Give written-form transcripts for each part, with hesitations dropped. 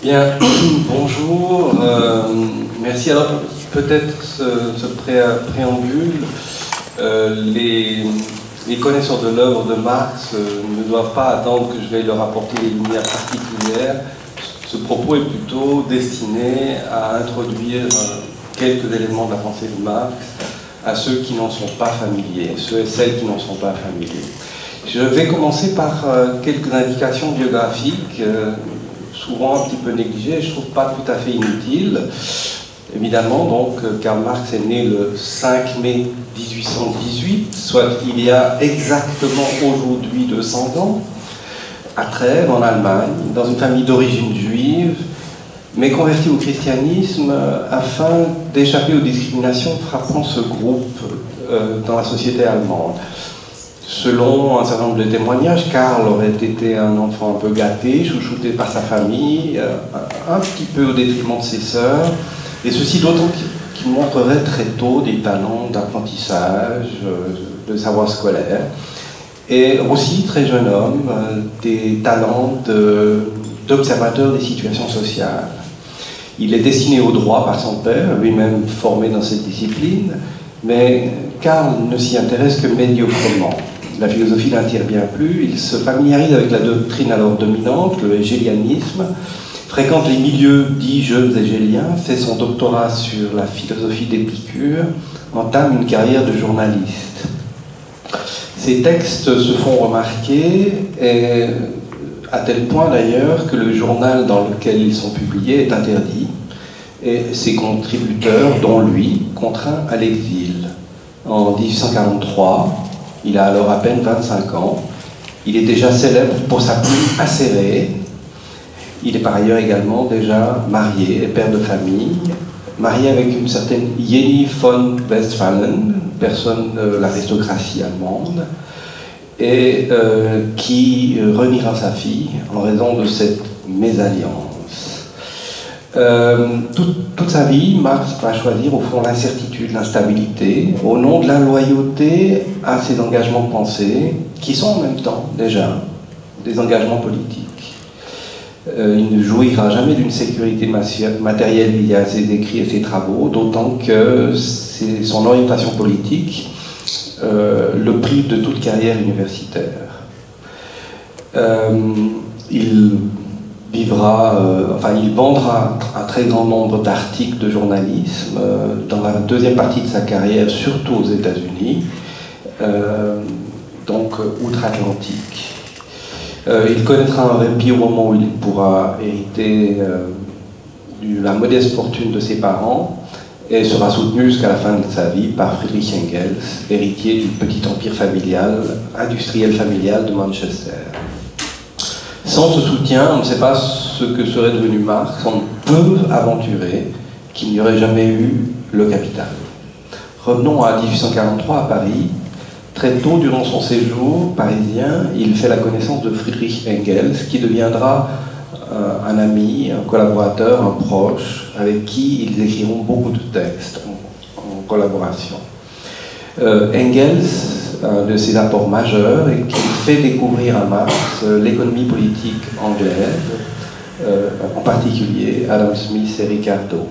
Bien, bonjour. Merci. Alors, peut-être ce préambule. Les connaisseurs de l'œuvre de Marx ne doivent pas attendre que je vais leur apporter des lumières particulières. Ce propos est plutôt destiné à introduire quelques éléments de la pensée de Marx à ceux qui n'en sont pas familiers, ceux et celles qui n'en sont pas familiers. Je vais commencer par quelques indications biographiques, souvent un petit peu négligées, je ne trouve pas tout à fait inutiles. Évidemment, donc, Karl Marx est né le 5 mai 1818, soit il y a exactement aujourd'hui 200 ans, à Trèves, en Allemagne, dans une famille d'origine juive, mais converti au christianisme afin d'échapper aux discriminations frappant ce groupe dans la société allemande. Selon un certain nombre de témoignages, Karl aurait été un enfant un peu gâté, chouchouté par sa famille, un petit peu au détriment de ses sœurs, et ceci d'autant qu'il montrerait très tôt des talents d'apprentissage, de savoir scolaire, et aussi, très jeune homme, des talents d'observateur des situations sociales. Il est destiné au droit par son père, lui-même formé dans cette discipline, mais Karl ne s'y intéresse que médiocrement. La philosophie n'attire bien plus, il se familiarise avec la doctrine alors dominante, le hégélianisme, fréquente les milieux dits jeunes hégéliens, fait son doctorat sur la philosophie d'Épicure, entame une carrière de journaliste. Ces textes se font remarquer, à tel point d'ailleurs que le journal dans lequel ils sont publiés est interdit, et ses contributeurs, dont lui, contraint à l'exil. En 1843, il a alors à peine 25 ans, il est déjà célèbre pour sa plume acérée. Il est par ailleurs également déjà marié et père de famille, marié avec une certaine Jenny von Westphalen, personne de l'aristocratie allemande, et qui reniera sa fille en raison de cette mésalliance. Toute sa vie, Marx va choisir au fond l'incertitude, l'instabilité, au nom de la loyauté à ses engagements de pensée, qui sont en même temps déjà des engagements politiques. Il ne jouira jamais d'une sécurité matérielle liée à ses écrits et ses travaux, d'autant que son orientation politique le prive de toute carrière universitaire. Il vendra un très grand nombre d'articles de journalisme dans la deuxième partie de sa carrière, surtout aux États-Unis, donc outre-Atlantique. Il connaîtra un répit au moment où il pourra hériter de la modeste fortune de ses parents et sera soutenu jusqu'à la fin de sa vie par Friedrich Engels, héritier du petit empire familial, industriel familial de Manchester. Sans ce soutien, on ne sait pas ce que serait devenu Marx, on ne peut aventurer qu'il n'y aurait jamais eu le Capital. Revenons à 1843 à Paris. Très tôt, durant son séjour parisien, il fait la connaissance de Friedrich Engels, qui deviendra un ami, un collaborateur, un proche, avec qui ils écriront beaucoup de textes en collaboration. Engels, un de ses apports majeurs, et qui fait découvrir à Marx l'économie politique anglaise, en particulier Adam Smith et Ricardo.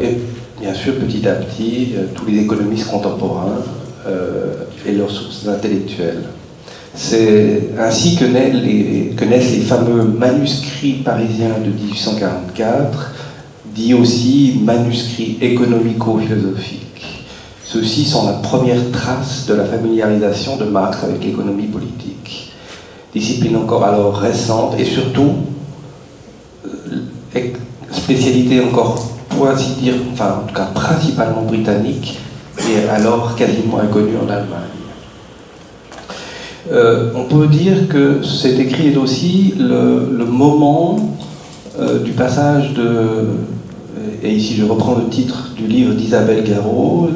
Et bien sûr, petit à petit, tous les économistes contemporains et leurs sources intellectuelles. C'est ainsi que naissent les fameux manuscrits parisiens de 1844, dits aussi manuscrits économico-philosophiques. Ceux-ci sont la première trace de la familiarisation de Marx avec l'économie politique. Discipline encore alors récente et surtout spécialité encore, pour ainsi dire, enfin en tout cas principalement britannique, et alors quasiment inconnue en Allemagne. On peut dire que cet écrit est aussi le moment du passage et ici je reprends le titre du livre d'Isabelle Garot,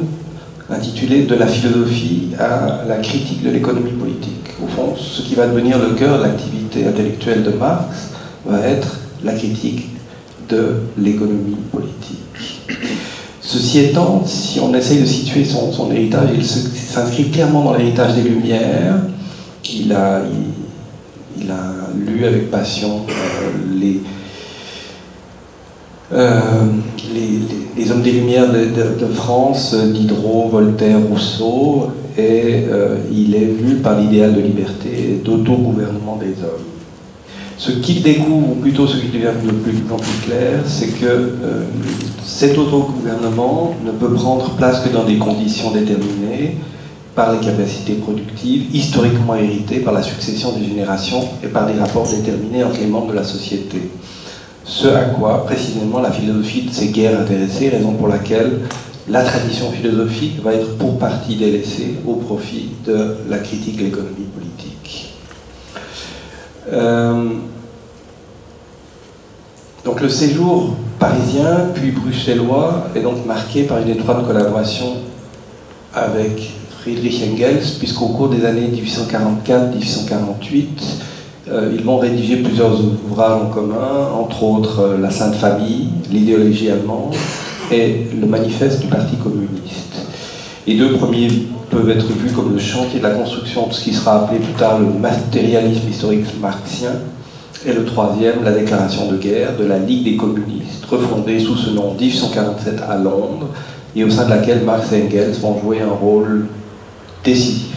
intitulé « De la philosophie à la critique de l'économie politique ». Au fond, ce qui va devenir le cœur de l'activité intellectuelle de Marx va être la critique de l'économie politique. Ceci étant, si on essaye de situer son héritage, il s'inscrit clairement dans l'héritage des Lumières. Il a lu avec passion les hommes des Lumières de France, Diderot, Voltaire, Rousseau, et il est vu par l'idéal de liberté et d'autogouvernement des hommes. Ce qu'il découvre, ou plutôt ce qui devient de plus en plus clair, c'est que cet autogouvernement ne peut prendre place que dans des conditions déterminées par les capacités productives, historiquement héritées par la succession des générations et par des rapports déterminés entre les membres de la société. Ce à quoi, précisément, la philosophie s'est guère intéressée, raison pour laquelle la tradition philosophique va être pour partie délaissée au profit de la critique de l'économie politique. Donc le séjour parisien puis bruxellois est donc marqué par une étroite collaboration avec Friedrich Engels, puisqu'au cours des années 1844-1848, ils vont rédiger plusieurs ouvrages en commun, entre autres La Sainte Famille, l'idéologie allemande et le manifeste du Parti communiste. Les deux premiers peuvent être vus comme le chantier de la construction de ce qui sera appelé plus tard le matérialisme historique marxien, et le troisième, la déclaration de guerre de la Ligue des communistes, refondée sous ce nom en 1847 à Londres, et au sein de laquelle Marx et Engels vont jouer un rôle décisif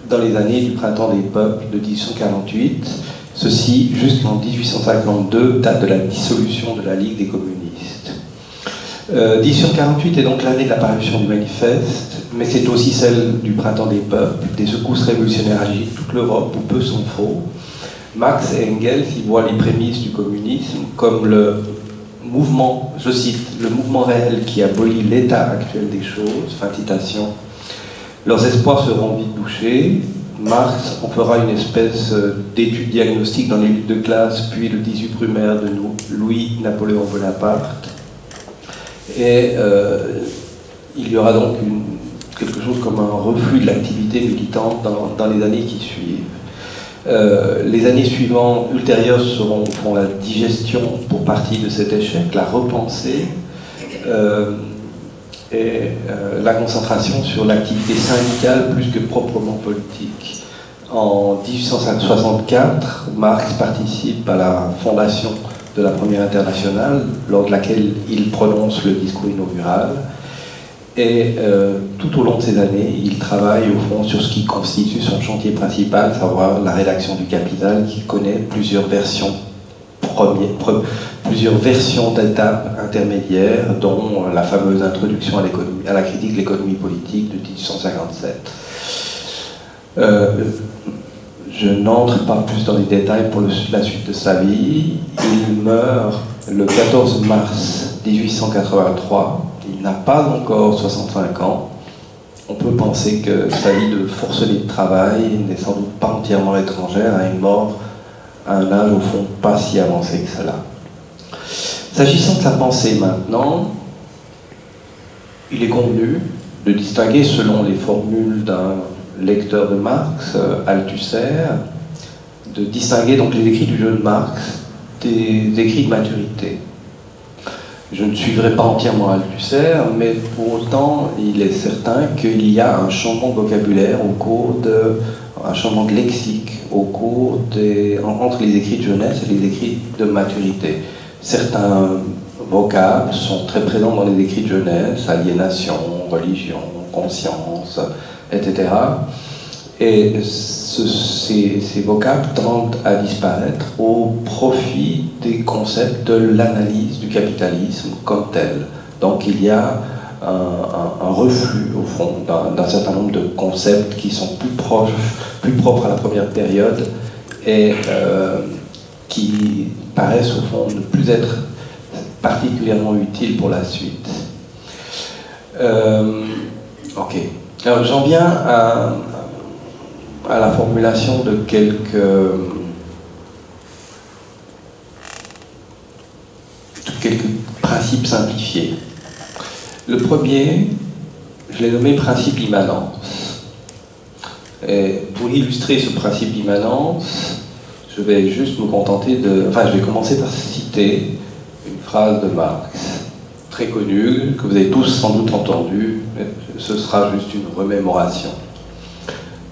dans les années du printemps des peuples de 1848, ceci jusqu'en 1852, date de la dissolution de la Ligue des communistes. 1848 est donc l'année de la parution du manifeste, mais c'est aussi celle du printemps des peuples, des secousses révolutionnaires agitent toute l'Europe où peu sont faux. Marx et Engels y voient les prémices du communisme comme le mouvement, je cite, le mouvement réel qui abolit l'état actuel des choses, fin de citation. Leurs espoirs seront vite douchés. Marx en fera une espèce d'étude diagnostique dans les luttes de classe, puis le 18 brumaire de Louis-Napoléon Bonaparte. Et il y aura donc quelque chose comme un reflux de l'activité militante dans les années qui suivent. Les années suivantes, ultérieures, seront au fond la digestion pour partie de cet échec, la repensée, et la concentration sur l'activité syndicale plus que proprement politique. En 1864, Marx participe à la fondation de la Première Internationale, lors de laquelle il prononce le discours inaugural. Et tout au long de ces années, il travaille au fond sur ce qui constitue son chantier principal, à savoir la rédaction du Capital, qui connaît plusieurs versions d'étapes intermédiaires, dont la fameuse introduction à la critique de l'économie politique de 1857. Je n'entre pas plus dans les détails pour la suite de sa vie. Il meurt le 14 mars 1883. Il n'a pas encore 65 ans. On peut penser que sa vie de forcené de travail n'est sans doute pas entièrement étrangère à une mort à un âge au fond pas si avancé que cela. S'agissant de sa pensée maintenant, il est convenu de distinguer, selon les formules d'un lecteur de Marx, Althusser, de distinguer donc les écrits du jeune Marx des écrits de maturité. Je ne suivrai pas entièrement Althusser, mais pour autant, il est certain qu'il y a un changement de vocabulaire un changement de lexique entre les écrits de jeunesse et les écrits de maturité. Certains vocables sont très présents dans les écrits de jeunesse, aliénation, religion, conscience, etc. Et ces vocables tendent à disparaître au profit des concepts de l'analyse du capitalisme comme tel. Donc il y a un reflux, au fond, d'un certain nombre de concepts qui sont plus propres à la première période et qui paraissent, au fond, ne plus être particulièrement utiles pour la suite. Ok. Alors j'en viens à la formulation de quelques principes simplifiés. Le premier, je l'ai nommé principe immanence. Et pour illustrer ce principe immanence, je vais juste me contenter je vais commencer par citer une phrase de Marx, très connue, que vous avez tous sans doute entendue, mais ce sera juste une remémoration.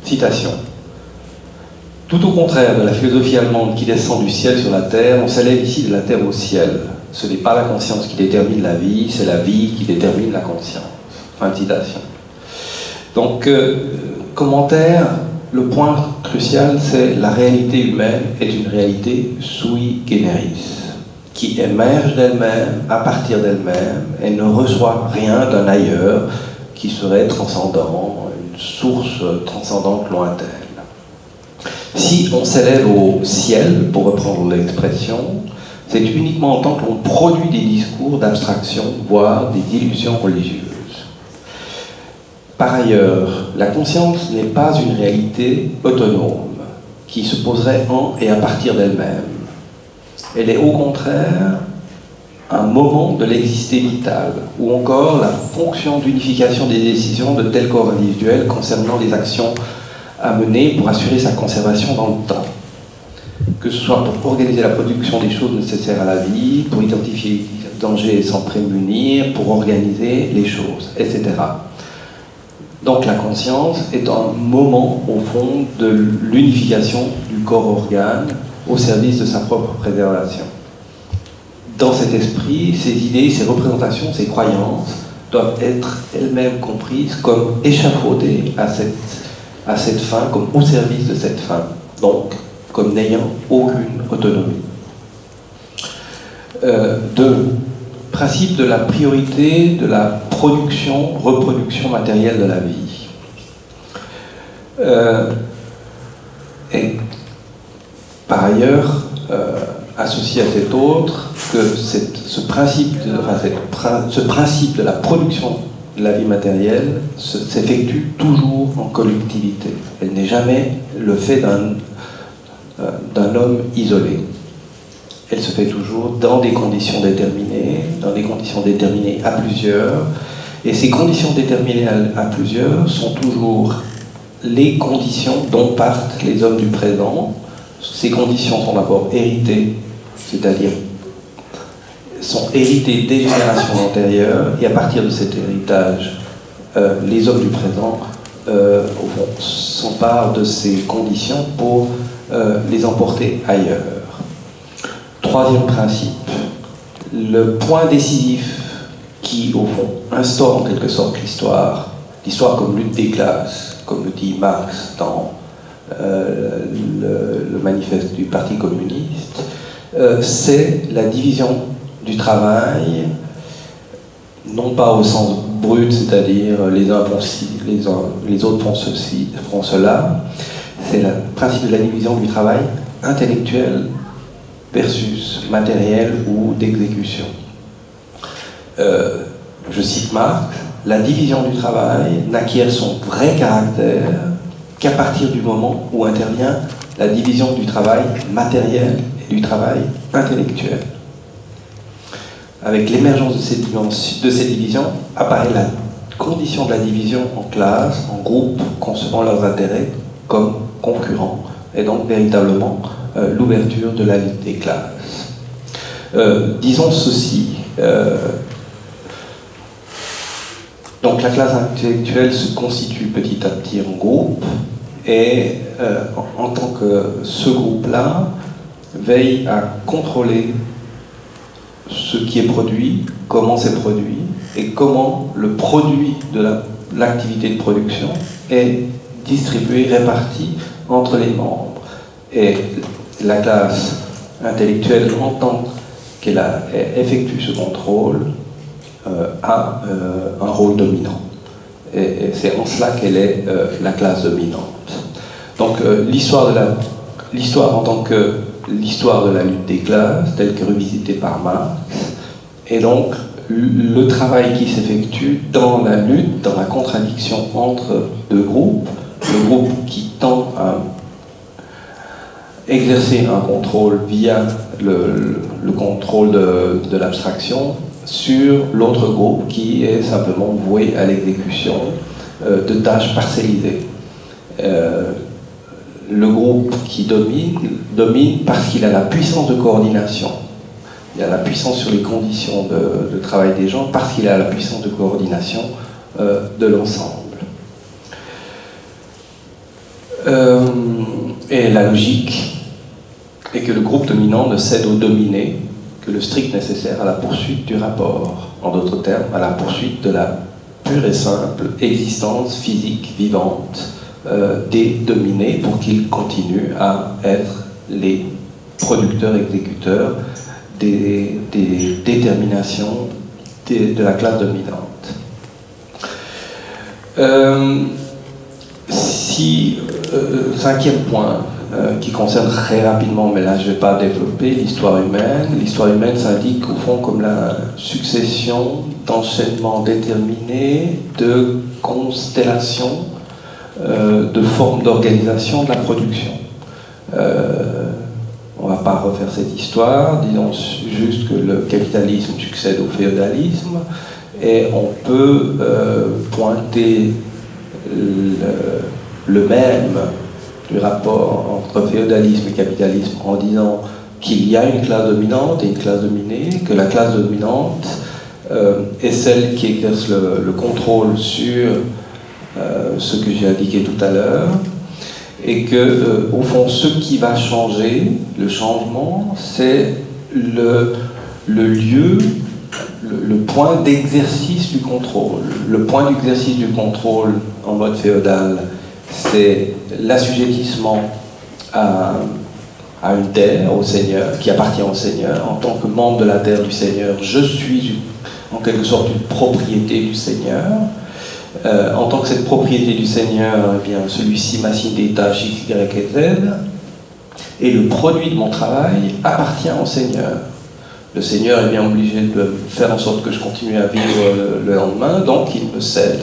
Citation. Tout au contraire de la philosophie allemande qui descend du ciel sur la terre, on s'élève ici de la terre au ciel. Ce n'est pas la conscience qui détermine la vie, c'est la vie qui détermine la conscience. Fin de citation. Donc, commentaire, le point crucial, c'est la réalité humaine est une réalité sui generis, qui émerge d'elle-même, à partir d'elle-même, et ne reçoit rien d'un ailleurs qui serait transcendant, une source transcendante lointaine. Si on s'élève au ciel, pour reprendre l'expression, c'est uniquement en tant que l'on produit des discours d'abstraction, voire des illusions religieuses. Par ailleurs, la conscience n'est pas une réalité autonome, qui se poserait en et à partir d'elle-même. Elle est au contraire un moment de l'existé vital, ou encore la fonction d'unification des décisions de tel corps individuel concernant les actions à mener pour assurer sa conservation dans le temps. Que ce soit pour organiser la production des choses nécessaires à la vie, pour identifier les dangers et s'en prémunir, pour organiser les choses, etc. Donc la conscience est un moment, au fond, de l'unification du corps-organe au service de sa propre préservation. Dans cet esprit, ces idées, ces représentations, ces croyances doivent être elles-mêmes comprises comme échafaudées à cette fin, comme au service de cette fin, donc comme n'ayant aucune autonomie. 2. Principe de la priorité de la production, reproduction matérielle de la vie. Et par ailleurs, associé à cet autre, que ce principe de la production de la vie matérielle s'effectue toujours en collectivité. Elle n'est jamais le fait d'un homme isolé. Elle se fait toujours dans des conditions déterminées à plusieurs, et ces conditions déterminées à plusieurs sont toujours les conditions dont partent les hommes du présent. Ces conditions sont d'abord héritées, c'est-à-dire sont héritées des générations antérieures, et à partir de cet héritage, les hommes du présent s'emparent de ces conditions pour les emporter ailleurs. 3e principe, le point décisif qui, au fond, instaure en quelque sorte l'histoire comme lutte des classes, comme le dit Marx dans le manifeste du Parti communiste, c'est la division du travail, non pas au sens brut, c'est-à-dire les uns font ci, les autres font ceci, font cela, c'est le principe de la division du travail intellectuel versus matériel ou d'exécution. Je cite Marx, la division du travail n'acquiert son vrai caractère qu'à partir du moment où intervient la division du travail matériel et du travail intellectuel. Avec l'émergence de ces divisions, apparaît la condition de la division en classes, en groupes, concevant leurs intérêts comme concurrents, et donc véritablement l'ouverture de la lutte des classes. Disons ceci, donc la classe intellectuelle se constitue petit à petit en groupe, et en tant que ce groupe-là veille à contrôler ce qui est produit, comment c'est produit, et comment le produit de l'activité de production est distribué, réparti entre les membres. Et la classe intellectuelle, en tant qu'elle effectue ce contrôle, a un rôle dominant. Et c'est en cela qu'elle est la classe dominante. Donc l'histoire en tant que l'histoire de la lutte des classes, telle que revisitée par Marx, est donc le travail qui s'effectue dans la lutte, dans la contradiction entre deux groupes, le groupe qui tend à exercer un contrôle via le contrôle de l'abstraction sur l'autre groupe qui est simplement voué à l'exécution de tâches parcellisées. Le groupe qui domine parce qu'il a la puissance de coordination. Il a la puissance sur les conditions de travail des gens parce qu'il a la puissance de coordination de l'ensemble. Et la logique est que le groupe dominant ne cède au dominé que le strict nécessaire à la poursuite du rapport. En d'autres termes, à la poursuite de la pure et simple existence physique vivante des dominés pour qu'ils continuent à être les producteurs-exécuteurs des déterminations de la classe dominante. Cinquième point, qui concerne très rapidement, mais là je ne vais pas développer, l'histoire humaine. L'histoire humaine s'indique au fond comme la succession d'enchaînements déterminés, de constellations, de formes d'organisation de la production. On ne va pas refaire cette histoire, disons juste que le capitalisme succède au féodalisme, et on peut pointer le même du rapport entre féodalisme et capitalisme en disant qu'il y a une classe dominante et une classe dominée, que la classe dominante est celle qui exerce le contrôle sur ce que j'ai indiqué tout à l'heure, et que au fond ce qui va changer, le changement, c'est le lieu, le point d'exercice du contrôle. Le point d'exercice du contrôle en mode féodal, c'est l'assujettissement à une terre, au Seigneur, qui appartient au Seigneur. En tant que membre de la terre du Seigneur, je suis en quelque sorte une propriété du Seigneur. En tant que cette propriété du Seigneur, eh bien, celui-ci m'assigne des tâches X, Y et Z, et le produit de mon travail appartient au Seigneur. Le Seigneur est bien obligé de faire en sorte que je continue à vivre le lendemain, donc il me cède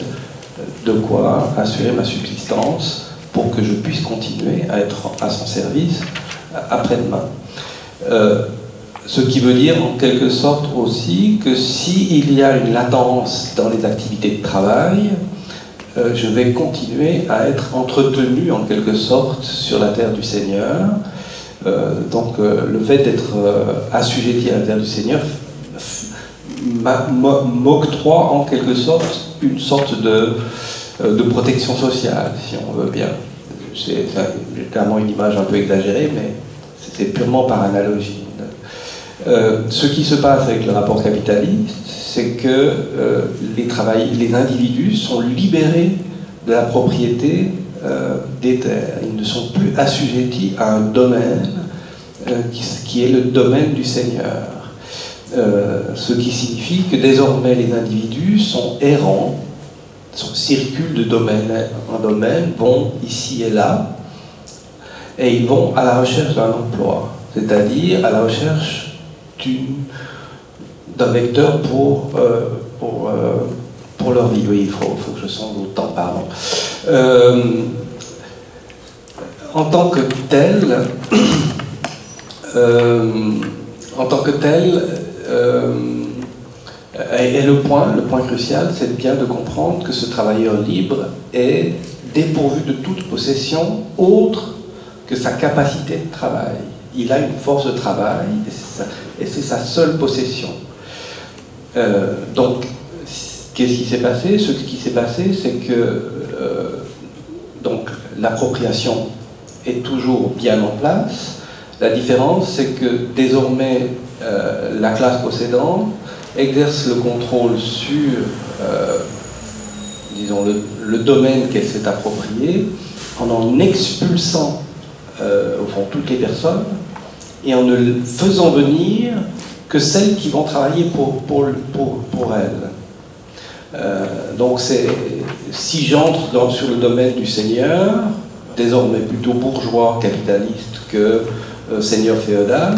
de quoi assurer ma subsistance pour que je puisse continuer à être à son service après-demain. Ce qui veut dire en quelque sorte aussi que s'il y a une latence dans les activités de travail, je vais continuer à être entretenu en quelque sorte sur la terre du Seigneur. Donc le fait d'être assujetti à la terre du Seigneur m'octroie en quelque sorte une sorte de protection sociale, si on veut bien. C'est clairement une image un peu exagérée, mais c'est purement par analogie. Ce qui se passe avec le rapport capitaliste, c'est que les individus sont libérés de la propriété des terres. Ils ne sont plus assujettis à un domaine qui est le domaine du Seigneur. Ce qui signifie que désormais les individus sont errants, circulent de domaine en domaine, vont ici et là, et ils vont à la recherche d'un emploi, c'est-à-dire à la recherche d'un vecteur pour leur vie. Oui, il faut que je sonde au temps, pardon. En tant que tel, et le point crucial, c'est bien de comprendre que ce travailleur libre est dépourvu de toute possession autre que sa capacité de travail. Il a une force de travail et c'est sa seule possession. Donc, qu'est-ce qui s'est passé? Ce qui s'est passé, c'est que donc l'appropriation est toujours bien en place. La différence, c'est que désormais, la classe possédante exerce le contrôle sur, disons, le domaine qu'elle s'est approprié, en expulsant, au fond, toutes les personnes, et en ne faisant venir que celles qui vont travailler pour elles. Donc, si j'entre sur le domaine du Seigneur, désormais plutôt bourgeois capitaliste que seigneur féodal,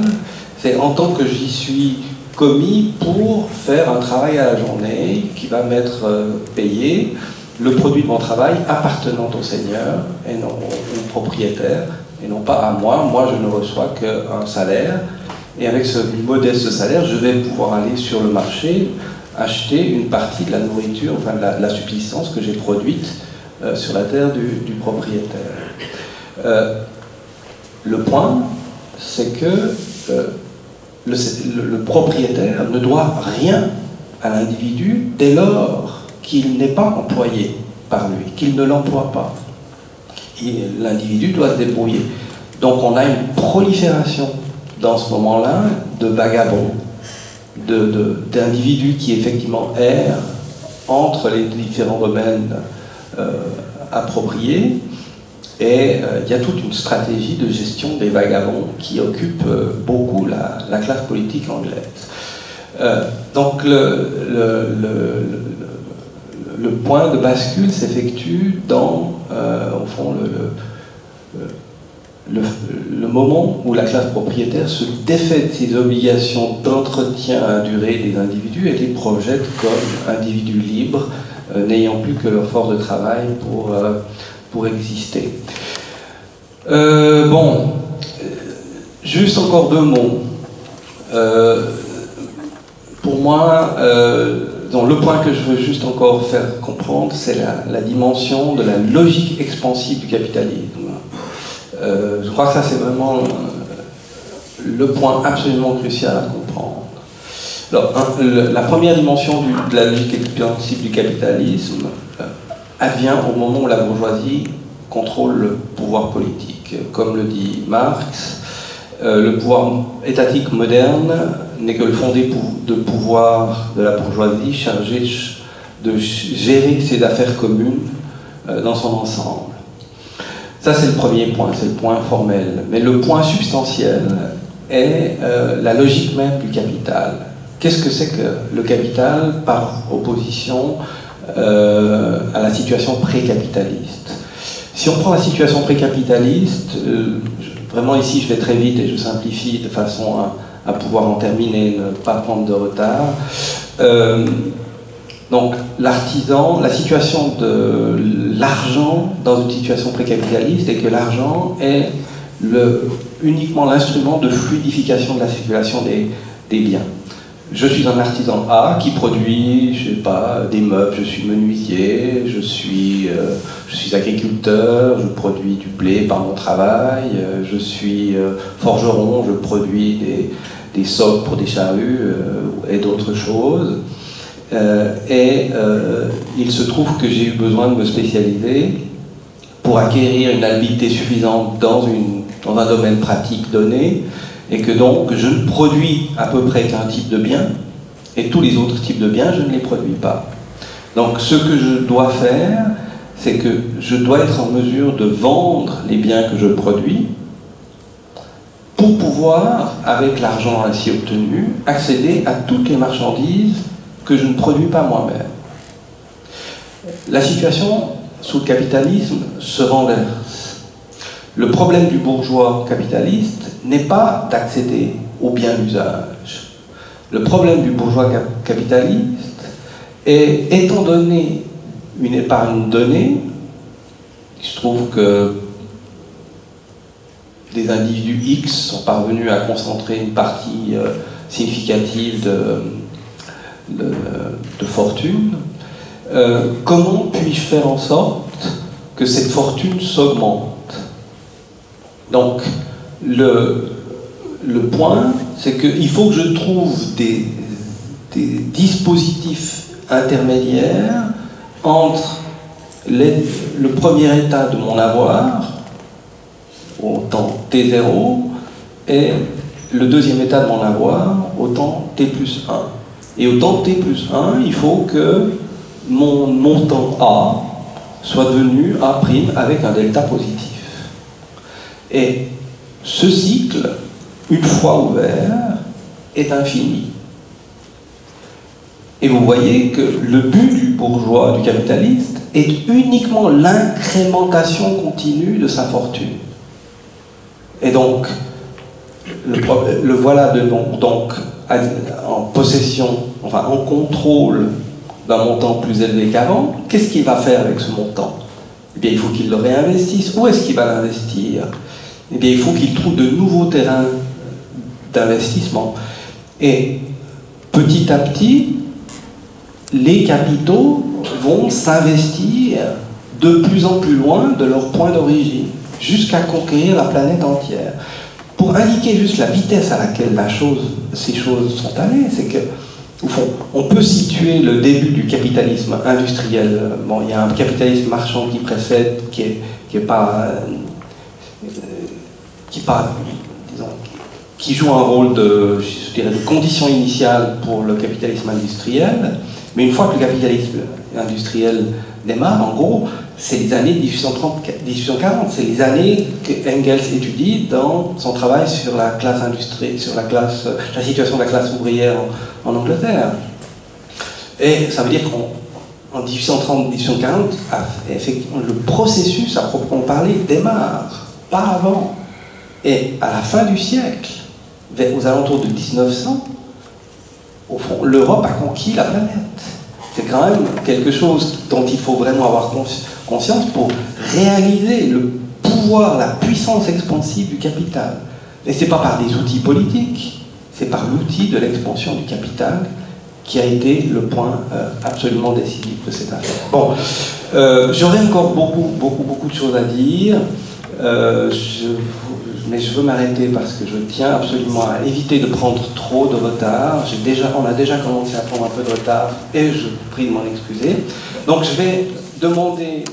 c'est en tant que j'y suis commis pour faire un travail à la journée qui va m'être payé, le produit de mon travail appartenant au Seigneur et non au propriétaire, et non pas à moi. Moi, je ne reçois qu'un salaire, et avec ce modeste salaire, je vais pouvoir aller sur le marché acheter une partie de la nourriture, enfin de la subsistance que j'ai produite sur la terre du propriétaire. Le point, c'est que le propriétaire ne doit rien à l'individu dès lors qu'il n'est pas employé par lui, qu'il ne l'emploie pas. L'individu doit se débrouiller Donc on a une prolifération dans ce moment-là de vagabonds, d'individus qui effectivement errent entre les différents domaines appropriés. Et il y a toute une stratégie de gestion des vagabonds qui occupe beaucoup la classe politique anglaise. Donc le point de bascule s'effectue dans, au fond, le moment où la classe propriétaire se défait de ses obligations d'entretien à durée des individus et les projette comme individus libres, n'ayant plus que leur force de travail pour exister. Bon, juste encore 2 mots. Pour moi, donc le point que je veux juste encore faire comprendre, c'est la dimension de la logique expansive du capitalisme. Je crois que ça c'est vraiment le point absolument crucial à comprendre. Alors, la première dimension de la logique expansive du capitalisme advient au moment où la bourgeoisie contrôle le pouvoir politique. Comme le dit Marx, le pouvoir étatique moderne n'est que le fondé de pouvoir de la bourgeoisie chargé de gérer ses affaires communes dans son ensemble. Ça c'est le premier point, c'est le point formel. Mais le point substantiel est la logique même du capital. Qu'est-ce que c'est que le capital par opposition à la situation pré-capitaliste? Si on prend la situation pré-capitaliste, vraiment ici je vais très vite et je simplifie de façon à pouvoir en terminer, ne pas prendre de retard. Donc l'artisan, la situation de l'argent dans une situation pré-capitaliste est que l'argent est uniquement l'instrument de fluidification de la circulation des biens. Je suis un artisan A qui produit, je sais pas, des meubles, je suis menuisier, je suis agriculteur, je produis du blé par mon travail, je suis forgeron, je produis des socles pour des charrues et d'autres choses. Il se trouve que j'ai eu besoin de me spécialiser pour acquérir une habileté suffisante dans un domaine pratique donné, et que donc je ne produis à peu près qu'un type de bien, et tous les autres types de biens, je ne les produis pas. Donc ce que je dois faire, c'est que je dois être en mesure de vendre les biens que je produis pour pouvoir, avec l'argent ainsi obtenu, accéder à toutes les marchandises que je ne produis pas moi-même. La situation sous le capitalisme se renverse. Le problème du bourgeois capitaliste n'est pas d'accéder aux biens d'usage. Le problème du bourgeois capitaliste est, étant donné une épargne donnée, il se trouve que des individus X sont parvenus à concentrer une partie significative de fortune. Comment puis-je faire en sorte que cette fortune s'augmente? Donc, le point, c'est qu'il faut que je trouve des dispositifs intermédiaires entre le premier état de mon avoir, au temps T0, et le deuxième état de mon avoir, au temps T plus 1. Et au temps T plus 1, il faut que mon montant A soit devenu A' avec un delta positif. Et ce cycle, une fois ouvert, est infini. Et vous voyez que le but du bourgeois, du capitaliste, est uniquement l'incrémentation continue de sa fortune. Et donc, le voilà donc en possession, enfin en contrôle d'un montant plus élevé qu'avant. Qu'est-ce qu'il va faire avec ce montant? Eh bien, il faut qu'il le réinvestisse. Où est-ce qu'il va l'investir? Eh bien, il faut qu'il trouve de nouveaux terrains d'investissement. Et petit à petit, les capitaux vont s'investir de plus en plus loin de leur point d'origine, jusqu'à conquérir la planète entière. Pour indiquer juste la vitesse à laquelle ces choses sont allées, c'est que, au fond, on peut situer le début du capitalisme industriel. Bon, il y a un capitalisme marchand qui précède, qui disons, qui joue un rôle de, je dirais, de condition initiale pour le capitalisme industriel, mais une fois que le capitalisme industriel démarre, en gros, c'est les années 1840, c'est les années que Engels étudie dans son travail sur la classe industrielle, sur la situation de la classe ouvrière en Angleterre. Et ça veut dire qu'en 1830-1840, effectivement, le processus à proprement parler démarre, pas avant. Et à la fin du siècle, aux alentours de 1900, au fond, l'Europe a conquis la planète. C'est quand même quelque chose dont il faut vraiment avoir conscience pour réaliser le pouvoir, la puissance expansive du capital. Et ce n'est pas par des outils politiques, c'est par l'outil de l'expansion du capital qui a été le point absolument décisif de cette affaire. Bon, j'aurais encore beaucoup de choses à dire, mais je veux m'arrêter parce que je tiens absolument à éviter de prendre trop de retard. On a déjà commencé à prendre un peu de retard et je vous prie de m'en excuser. Donc je vais demander